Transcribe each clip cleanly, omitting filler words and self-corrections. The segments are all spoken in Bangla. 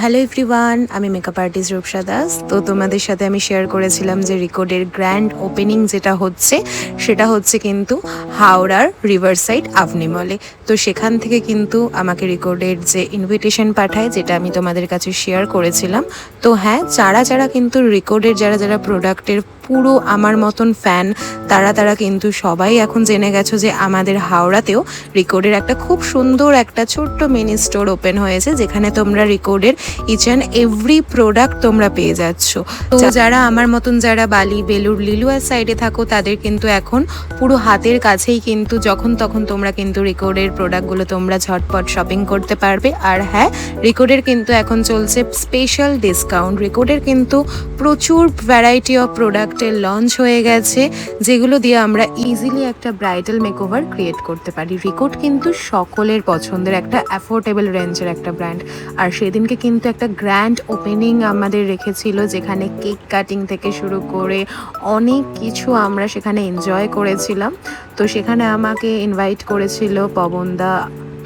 হ্যালো এভরিওয়ান, আমি মেকআপ আর্টিস্ট রূপসা দাস। তো তোমাদের সাথে আমি শেয়ার করেছিলাম যে রিকোডের গ্র্যান্ড ওপেনিং যেটা হচ্ছে সেটা হচ্ছে কিন্তু হাওড়ার রিভার সাইড আভনি মলে। তো সেখান থেকে কিন্তু আমাকে রিকোডের যে ইনভিটেশন পাঠায়, যেটা আমি তোমাদের কাছে শেয়ার করেছিলাম। তো হ্যাঁ, যারা কিন্তু রিকোডের যারা প্রোডাক্টের পুরো আমার মতন ফ্যান, তারা কিন্তু সবাই এখন জেনে গেছো যে আমাদের হাওড়াতেও রিকোডের একটা খুব সুন্দর একটা ছোট্ট মিনি স্টোর ওপেন হয়েছে, যেখানে তোমরা রিকোডের ইচ অ্যান্ড এভরি প্রোডাক্ট তোমরা পেয়ে যাচ্ছ। তো যারা আমার মতন যারা বালি, বেলুর, লিলুয়ার সাইডে থাকো, তাদের কিন্তু এখন পুরো হাতের কাছেই কিন্তু যখন তখন তোমরা কিন্তু রিকোডের প্রোডাক্টগুলো তোমরা ঝটপট শপিং করতে পারবে। আর হ্যাঁ, রিকোডের কিন্তু এখন চলছে স্পেশাল ডিসকাউন্ট। রিকোডের কিন্তু প্রচুর ভ্যারাইটি অফ প্রোডাক্টের লঞ্চ হয়ে গেছে, যেগুলো দিয়ে আমরা ইজিলি একটা ব্রাইডাল মেকওভার ক্রিয়েট করতে পারি। রিকোড কিন্তু সকলের পছন্দের একটা অ্যাফোর্ডেবল রেঞ্জের একটা ব্র্যান্ড। আর সেদিনকে কিন্তু একটা গ্র্যান্ড ওপেনিং আমাদের রেখেছিল, যেখানে কেক কাটিং থেকে শুরু করে অনেক কিছু আমরা সেখানে এনজয় করেছিলাম। তো সেখানে আমাকে ইনভাইট করেছিল পবনদা।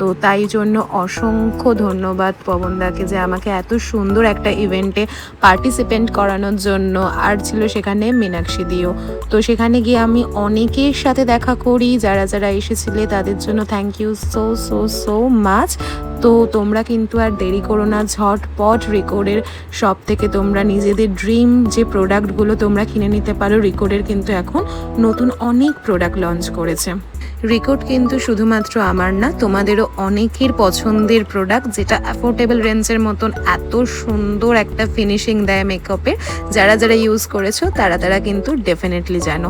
তো তাই জন্য অসংখ্য ধন্যবাদ পবনদাকে, যে আমাকে এত সুন্দর একটা ইভেন্টে পার্টিসিপেন্ট করানোর জন্য। আর ছিল সেখানে মীনাক্ষী দিও। তো সেখানে গিয়ে আমি অনেকের সাথে দেখা করি, যারা এসেছিলে তাদের জন্য থ্যাংক ইউ সো মাচ। তো তোমরা কিন্তু আর দেরি করো না, ঝটপট রিকোডের শপ থেকে তোমরা নিজেদের ড্রিম যে প্রোডাক্টগুলো তোমরা কিনে নিতে পারো। রিকোডের কিন্তু এখন নতুন অনেক প্রোডাক্ট লঞ্চ করেছে। রিকোড কিন্তু শুধুমাত্র আমার না, তোমাদেরও অনেকের পছন্দের প্রোডাক্ট, যেটা অ্যাফোর্ডেবল রেঞ্জের মতন এত সুন্দর একটা ফিনিশিং দেয় মেকআপের। যারা ইউজ করেছো তারা কিন্তু ডেফিনেটলি জানো।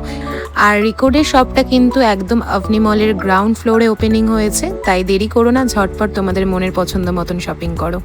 আর রিকোডের শপটা কিন্তু একদম আভনি মলের গ্রাউন্ড ফ্লোরে ওপেনিং হয়েছে, তাই দেরি করো না, ঝটপট তোমাদের মনের পছন্দ মতন শপিং করো।